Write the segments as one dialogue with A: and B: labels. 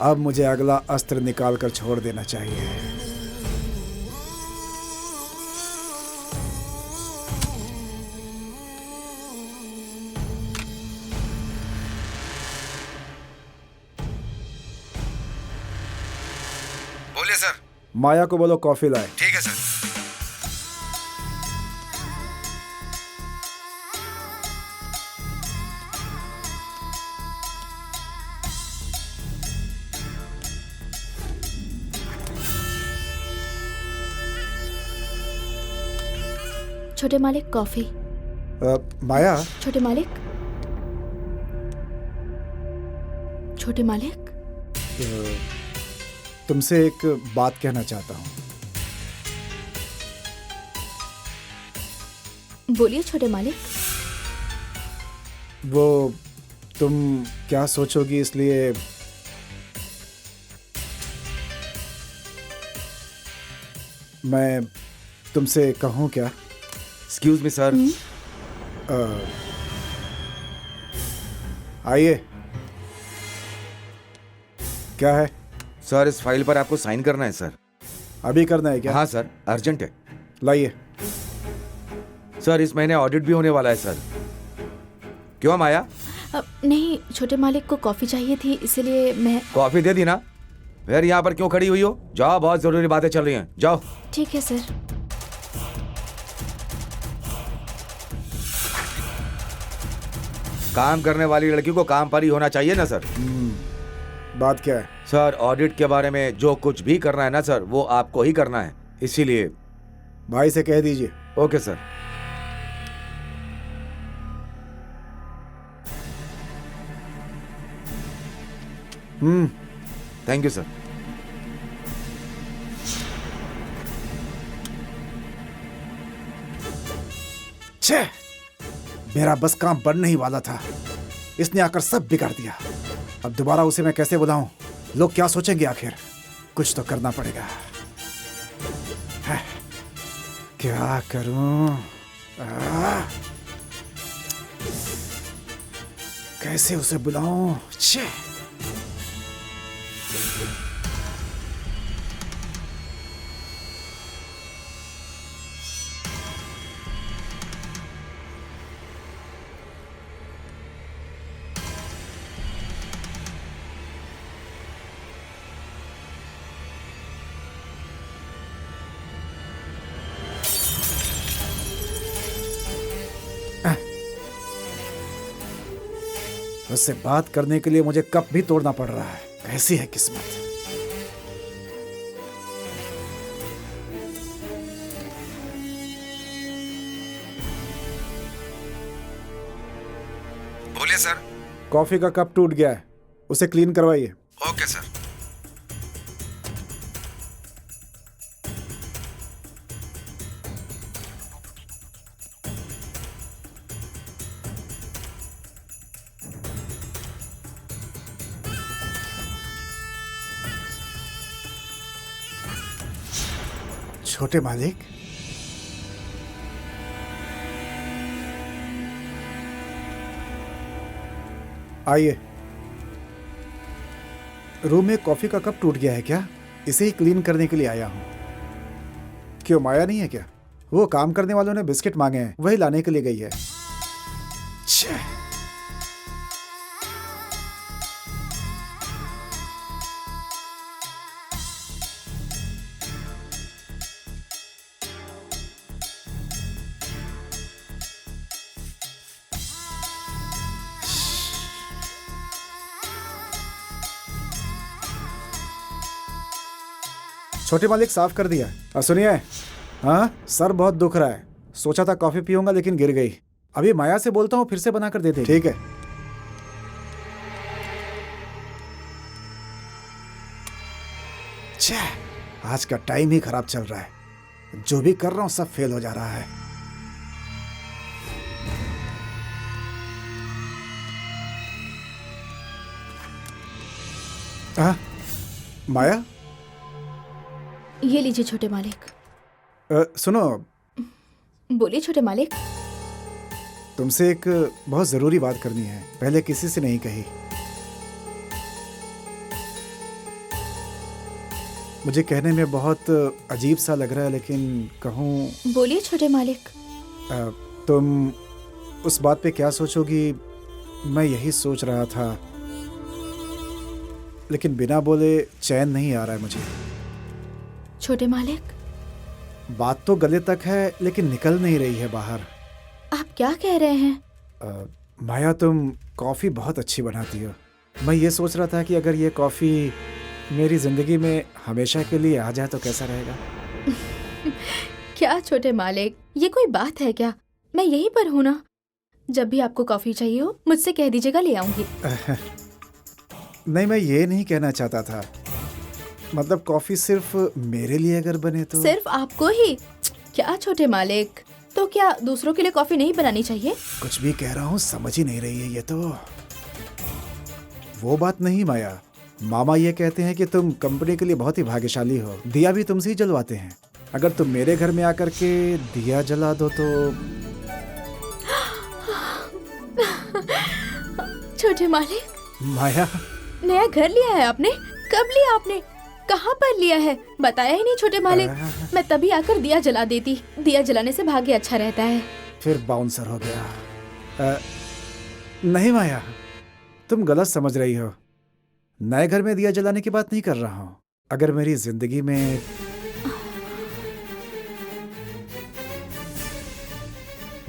A: अब मुझे अगला अस्त्र निकाल कर छोड़ देना चाहिए।
B: बोलिए सर।
A: माया को बोलो कॉफी लाए।
B: ठीक है सर।
C: छोटे मालिक कॉफी।
A: माया।
C: छोटे मालिक। छोटे मालिक।
A: तुमसे एक बात कहना चाहता हूँ।
C: बोलिए छोटे मालिक।
A: वो तुम क्या सोचोगी इसलिए मैं तुमसे कहूँ क्या?
B: Excuse me sir.
A: आइए। क्या है?
B: सर इस फाइल पर आपको साइन करना है सर।
A: अभी करना है क्या?
B: हाँ सर, अर्जेंट है।
A: लाइए।
B: सर इस महीने ऑडिट भी होने वाला है सर। क्यों माया?
C: नहीं, छोटे मालिक को कॉफी चाहिए थी इसलिए मैं।
B: कॉफी दे दी ना? फिर यहाँ पर क्यों खड़ी हुई हो? जाओ, बहुत जरूरी बातें चल रही हैं, जाओ।
C: ठीक है सर।
B: काम करने वाली लड़की को काम पर ही होना चाहिए ना सर।
A: बात क्या है?
B: सर ऑडिट के बारे में जो कुछ भी करना है ना सर, वो आपको ही करना है, इसीलिए।
A: भाई से कह दीजिए।
B: Okay sir. Thank you sir.
A: छे, मेरा बस काम बनने ही वाला था, इसने आकर सब बिगाड़ दिया। अब दोबारा उसे मैं कैसे बुलाऊं? लोग क्या सोचेंगे आखिर? कुछ तो करना पड़ेगा। है, क्या करूं? कैसे उसे बुलाऊं? छे। उससे बात करने के लिए मुझे कप भी तोड़ना पड़ रहा है। कैसी है किस्मत।
B: बोलिए सर।
A: कॉफी का कप टूट गया है, उसे क्लीन करवाइए।
B: Okay sir.
A: छोटे मालिक, आइए। रूम में कॉफी का कप टूट गया है क्या? इसे ही क्लीन करने के लिए आया हूं। क्यों, माया नहीं है क्या? वो काम करने वालों ने बिस्किट मांगे हैं, वही लाने के लिए गई है। छे। छोटे मालिक साफ कर दिया। सुनिए, हाँ, सर बहुत दुख रहा है। सोचा था कॉफी पीऊंगा लेकिन गिर गई। अभी माया से बोलता हूँ, फिर से बनाकर दे दे। ठीक है। छे, आज का टाइम ही खराब चल रहा है। जो भी कर रहा हूँ सब फेल हो जा रहा है। हाँ, माया,
C: ये लीजिए छोटे मालिक।
A: सुनो।
C: बोलिए छोटे मालिक।
A: तुमसे एक बहुत जरूरी बात करनी है, पहले किसी से नहीं कही। मुझे कहने में बहुत अजीब सा लग रहा है, लेकिन कहूँ
C: बोलिए छोटे मालिक।
A: तुम उस बात पे क्या सोचोगी, मैं यही सोच रहा था, लेकिन बिना बोले चैन नहीं आ रहा है मुझे।
C: छोटे मालिक,
A: बात तो गले तक है लेकिन निकल नहीं रही है बाहर।
C: आप क्या कह रहे हैं?
A: माया, तुम कॉफ़ी बहुत अच्छी बनाती हो। मैं ये सोच रहा था कि अगर ये कॉफ़ी मेरी ज़िंदगी में हमेशा के लिए आ जाए तो कैसा रहेगा।
C: क्या छोटे मालिक, ये कोई बात है क्या? मैं यहीं पर हूँ ना। जब भी आपको कॉफी चाहिए हो मुझसे कह दीजिएगा, ले आऊंगी।
A: नहीं, मैं ये नहीं कहना चाहता था। मतलब कॉफ़ी सिर्फ मेरे लिए अगर बने तो।
C: सिर्फ आपको ही? क्या छोटे मालिक, तो क्या दूसरों के लिए कॉफी नहीं बनानी चाहिए?
A: कुछ भी कह रहा हूँ, समझ ही नहीं रही है ये तो। वो बात नहीं माया, मामा ये कहते हैं कि तुम कंपनी के लिए बहुत ही भाग्यशाली हो। दिया भी तुमसे ही जलवाते हैं। अगर तुम मेरे घर में आकर के दिया जला दो तो।
C: छोटे मालिक,
A: माया,
C: नया घर लिया है आपने? कब लिया आपने? कहाँ पर लिया है? बताया ही नहीं छोटे मालिक। मैं तभी आकर दिया जला देती। दिया जलाने से भाग्य अच्छा रहता है।
A: फिर बाउंसर हो गया। नहीं माया, तुम गलत समझ रही हो। नए घर में दिया जलाने की बात नहीं कर रहा हूँ। अगर मेरी जिंदगी में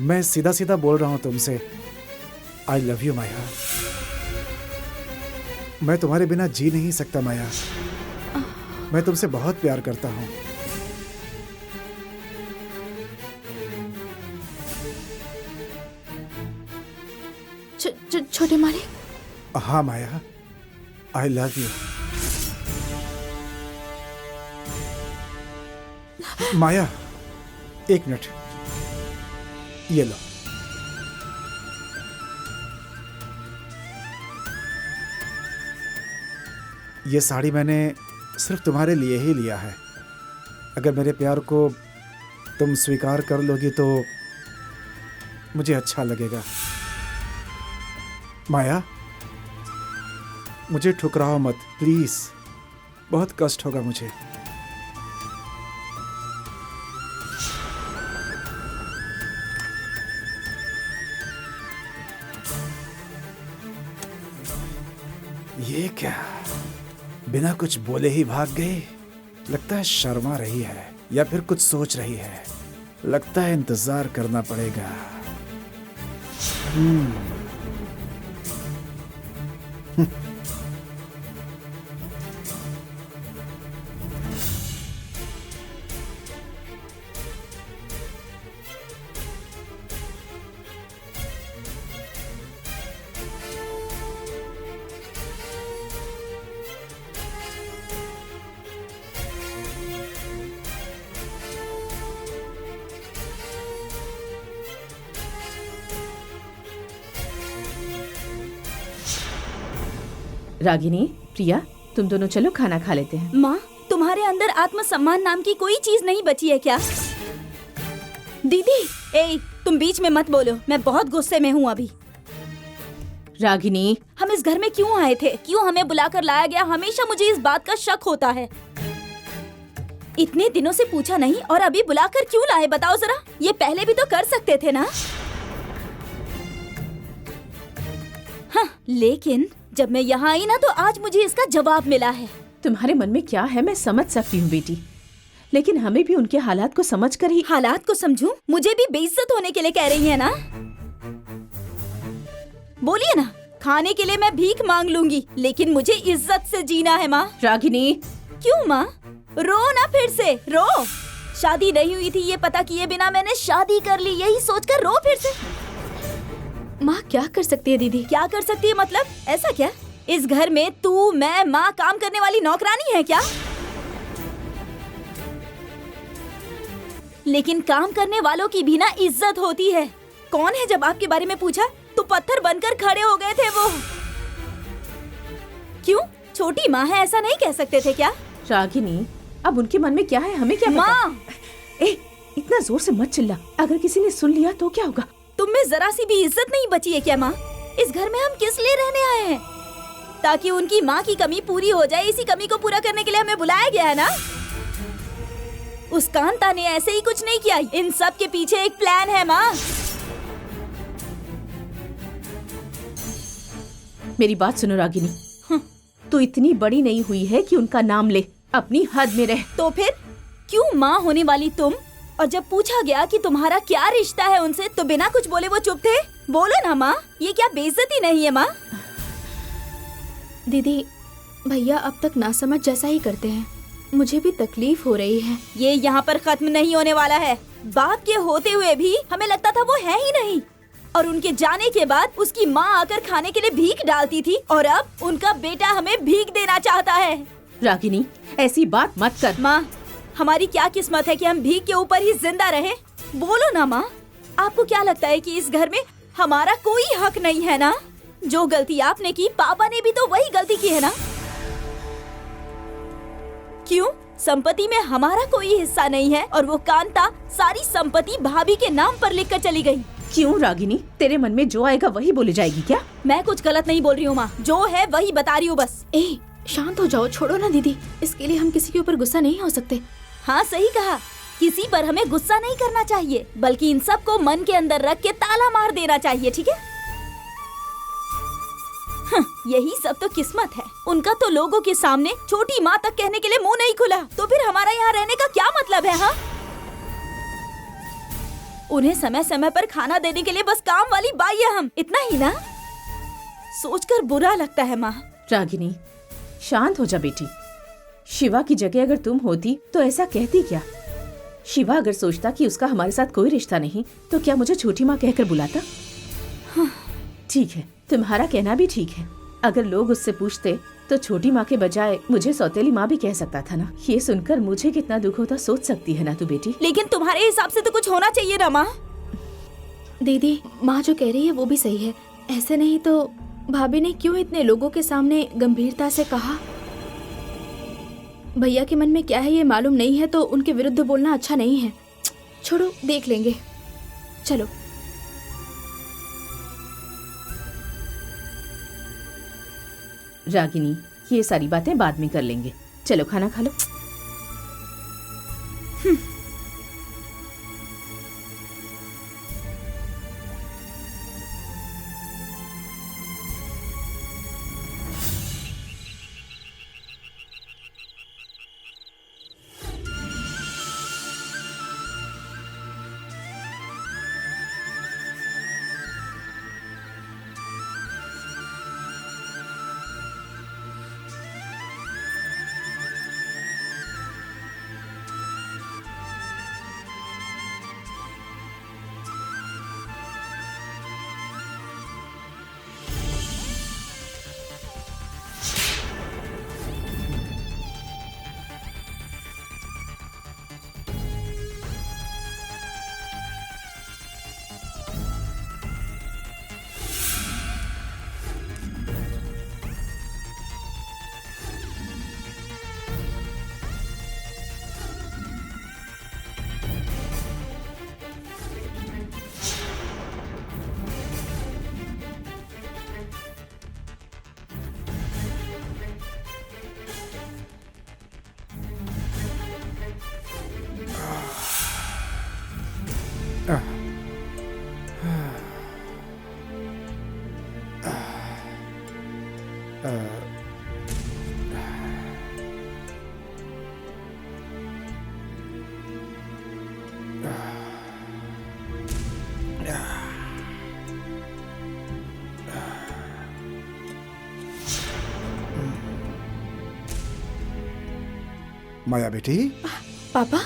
A: मैं सीधा सीधा बोल रहा हूँ तुमसे, आई लव यू माया। मैं तुम्हारे बिना जी नहीं सकता माया। मैं तुमसे बहुत प्यार करता हूँ।
C: छोटे मालिक।
A: हाँ माया, आई लव यू। माया, एक मिनट, ये लो। ये साड़ी मैंने सिर्फ तुम्हारे लिए ही लिया है। अगर मेरे प्यार को तुम स्वीकार कर लोगी तो मुझे अच्छा लगेगा। माया, मुझे ठुकराओ मत प्लीज, बहुत कष्ट होगा मुझे। ये क्या, बिना कुछ बोले ही भाग गई? लगता है शर्मा रही है या फिर कुछ सोच रही है। लगता है इंतजार करना पड़ेगा।
D: रागिनी, प्रिया, तुम दोनों चलो खाना खा लेते हैं।
E: माँ, तुम्हारे अंदर आत्मसम्मान नाम की कोई चीज नहीं बची है क्या? दीदी, ए, तुम बीच में मत बोलो, मैं बहुत गुस्से में हूँ अभी।
D: रागिनी,
E: हम इस घर में क्यों आए थे? क्यों हमें बुलाकर लाया गया? हमेशा मुझे इस बात का शक होता है। इतने दिनों से पूछा नहीं और अभी बुलाकर क्यों लाए, बताओ जरा। ये पहले भी तो कर सकते थे ना। हाँ, लेकिन जब मैं यहाँ आई ना तो आज मुझे इसका जवाब मिला है।
D: तुम्हारे मन में क्या है मैं समझ सकती हूँ बेटी, लेकिन हमें भी उनके हालात को समझकर ही।
E: हालात को समझूं? मुझे भी बेइज्जत होने के लिए कह रही है ना? बोलिए ना, खाने के लिए मैं भीख मांग लूंगी, लेकिन मुझे इज्जत से जीना है माँ।
D: रागिनी,
E: क्यों माँ? रो ना, फिर से रो। शादी नहीं हुई थी ये पता किए बिना मैंने शादी कर ली, यही सोचकर रो फिर से।
C: माँ क्या कर सकती है दीदी?
E: क्या कर सकती है मतलब? ऐसा क्या इस घर में तू, मैं, माँ काम करने वाली नौकरानी है क्या? लेकिन काम करने वालों की भी ना इज्जत होती है। कौन है जब आपके बारे में पूछा तो पत्थर बनकर खड़े हो गए थे वो। क्यों? छोटी माँ है ऐसा नहीं कह सकते थे क्या?
D: रागिनी, अब उनके मन में क्या है हमें क्या
E: माँ,
D: ए, इतना जोर से मत चिल्ला, अगर किसी ने सुन लिया तो क्या होगा?
E: तुम में जरा सी भी इज्जत नहीं बची है क्या माँ? इस घर में हम किस लिए रहने आए हैं? ताकि उनकी माँ की कमी पूरी हो जाए। इसी कमी को पूरा करने के लिए हमें बुलाया गया है ना। उस कांता ने ऐसे ही कुछ नहीं किया। इन सब के पीछे एक प्लान है माँ।
D: मेरी बात सुनो रागिनी, तू इतनी बड़ी नहीं हुई है कि उनका नाम ले, अपनी हद में रह।
E: तो फिर क्यों माँ होने वाली तुम? और जब पूछा गया कि तुम्हारा क्या रिश्ता है उनसे, तो बिना कुछ बोले वो चुप थे। बोलो ना माँ, ये क्या बेइज्जती नहीं है माँ?
C: दीदी, भैया अब तक नासमझ जैसा ही करते हैं। मुझे भी तकलीफ हो रही है।
E: ये यहाँ पर खत्म नहीं होने वाला है। बाप के होते हुए भी हमें लगता था वो है ही नहीं, और उनके जाने के बाद उसकी माँ आकर खाने के लिए भीख डालती थी, और अब उनका बेटा हमें भीख देना चाहता है।
D: रागिनी, ऐसी बात मत कर।
E: माँ, हमारी क्या किस्मत है कि हम भीख के ऊपर ही जिंदा रहे। बोलो ना माँ, आपको क्या लगता है कि इस घर में हमारा कोई हक नहीं है ना? जो गलती आपने की, पापा ने भी तो वही गलती की है ना? क्यों संपत्ति में हमारा कोई हिस्सा नहीं है, और वो कांता सारी संपत्ति भाभी के नाम पर लिखकर चली गई।
D: क्यों रागिनी, तेरे मन में जो आएगा वही बोली जाएगी क्या?
E: मैं कुछ गलत नहीं बोल रही हूँ माँ, जो है वही बता रही हूँ बस।
C: ए, शांत हो जाओ, छोड़ो ना दीदी। इसके लिए हम किसी के ऊपर गुस्सा नहीं हो सकते।
E: हाँ सही कहा, किसी पर हमें गुस्सा नहीं करना चाहिए, बल्कि इन सब को मन के अंदर रख के ताला मार देना चाहिए, ठीक है? यही सब तो किस्मत है। उनका तो लोगों के सामने छोटी माँ तक कहने के लिए मुंह नहीं खुला, तो फिर हमारा यहाँ रहने का क्या मतलब है? हाँ, उन्हें समय समय पर खाना देने के लिए बस काम वाली बाई है हम, इतना ही ना? सोचकर बुरा लगता है माँ।
D: रागिनी, शांत हो जा बेटी। शिवा की जगह अगर तुम होती तो ऐसा कहती क्या? शिवा अगर सोचता कि उसका हमारे साथ कोई रिश्ता नहीं, तो क्या मुझे छोटी माँ कहकर बुलाता? ठीक है, तुम्हारा कहना भी ठीक है। अगर लोग उससे पूछते तो छोटी माँ के बजाय मुझे सौतेली माँ भी कह सकता था ना। ये सुनकर मुझे कितना दुख होता सोच सकती है ना तू बेटी।
E: लेकिन तुम्हारे हिसाब से तो कुछ होना चाहिए ना माँ।
C: दीदी, माँ जो कह रही है वो भी सही है। ऐसे नहीं तो भाभी ने क्यों इतने लोगों के सामने गंभीरता से कहा? भैया के मन में क्या है ये मालूम नहीं है, तो उनके विरुद्ध बोलना अच्छा नहीं है। छोड़ो, देख लेंगे। चलो।
D: रागिनी, ये सारी बातें बाद में कर लेंगे। चलो खाना खा लो।
A: माया बेटी,
C: पापा,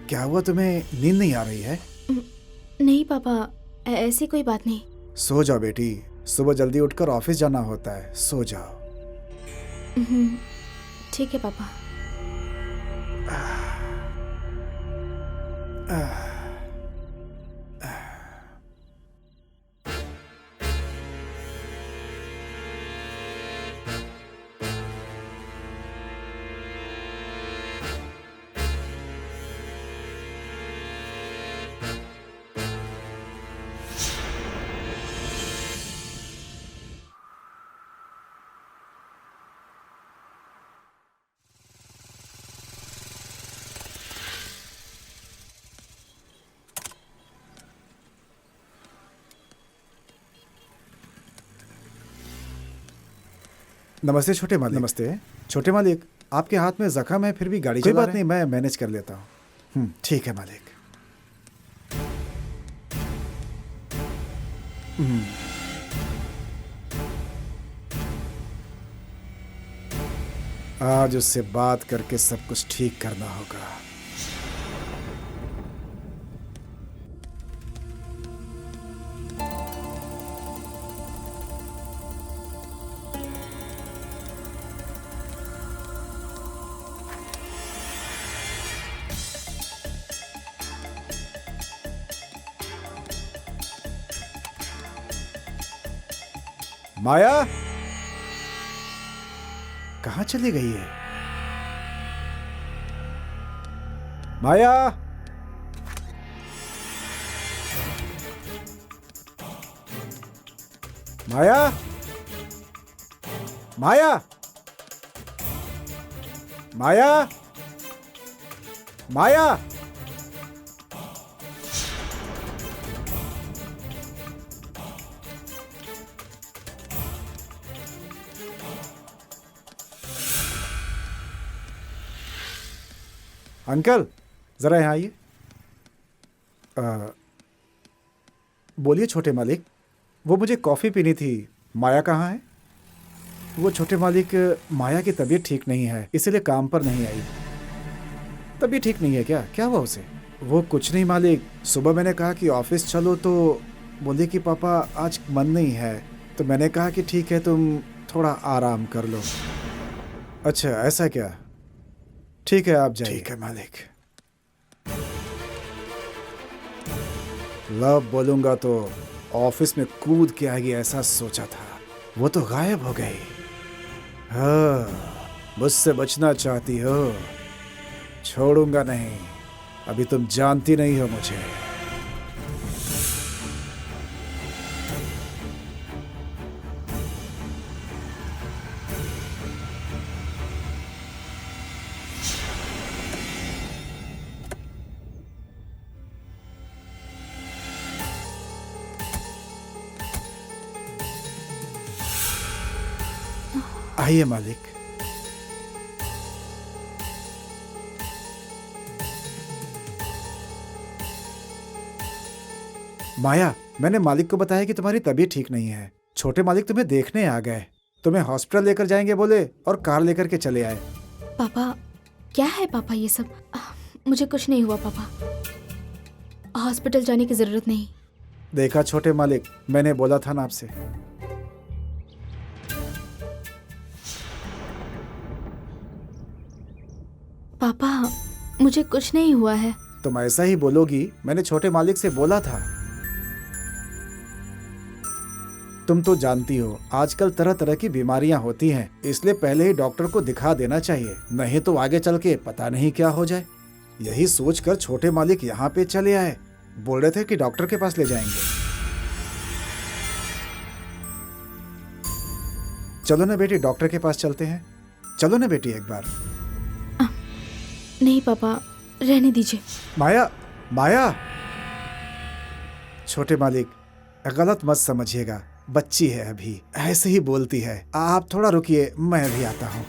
A: क्या हुआ? तुम्हें नींद नहीं आ रही है?
C: नहीं पापा, ऐसी कोई बात नहीं।
A: सो जाओ बेटी, सुबह जल्दी उठकर ऑफिस जाना होता है। सो जाओ।
C: ठीक है पापा।
A: नमस्ते छोटे मालिक। नमस्ते छोटे मालिक, आपके हाथ में जख्म है फिर भी गाड़ी चला रहे हैं। कोई बात नहीं, मैं मैनेज कर लेता हूँ। ठीक है मालिक। आज उससे बात करके सब कुछ ठीक करना होगा। माया कहाँ चली गई है? माया, माया, माया, माया, माया। अंकल जरा यहाँ आइए। बोलिए छोटे मालिक, वो मुझे कॉफ़ी पीनी थी। माया कहाँ है? वो छोटे मालिक, माया की तबीयत ठीक नहीं है, इसीलिए काम पर नहीं आई। तबीयत ठीक नहीं है क्या? क्या हुआ उसे? वो कुछ नहीं मालिक, सुबह मैंने कहा कि ऑफिस चलो तो बोली कि पापा आज मन नहीं है, तो मैंने कहा कि ठीक है तुम थोड़ा आराम कर लो। अच्छा ऐसा क्या? ठीक है आप जाइए। ठीक है मालिक। लव बोलूंगा तो ऑफिस में कूद के आएगी ऐसा सोचा था, वो तो गायब हो गई। हाँ, मुझसे बचना चाहती हो? छोड़ूंगा नहीं, अभी तुम जानती नहीं हो मुझे। आइए मालिक। माया, मैंने मालिक को बताया कि तुम्हारी तबीयत ठीक नहीं है। छोटे मालिक तुम्हें देखने आ गए, तुम्हें हॉस्पिटल लेकर जाएंगे बोले और कार लेकर के चले आए।
C: पापा क्या है पापा ये सब? मुझे कुछ नहीं हुआ पापा, हॉस्पिटल जाने की जरूरत नहीं।
A: देखा छोटे मालिक, मैंने बोला था ना आपसे।
C: पापा मुझे कुछ नहीं हुआ है।
A: तुम ऐसा ही बोलोगी, मैंने छोटे मालिक से बोला था। तुम तो जानती हो आजकल तरह तरह की बीमारियां होती हैं, इसलिए पहले ही डॉक्टर को दिखा देना चाहिए, नहीं तो आगे चल के पता नहीं क्या हो जाए। यही सोचकर छोटे मालिक यहाँ पे चले आए, बोल रहे थे कि डॉक्टर के पास ले जाएंगे। चलो ना बेटी, डॉक्टर के पास चलते हैं। चलो ना बेटी एक बार।
C: नहीं पापा, रहने दीजिए।
A: माया, माया। छोटे मालिक गलत मत समझिएगा, बच्ची है अभी, ऐसे ही बोलती है। आप थोड़ा रुकिए, मैं भी आता हूँ।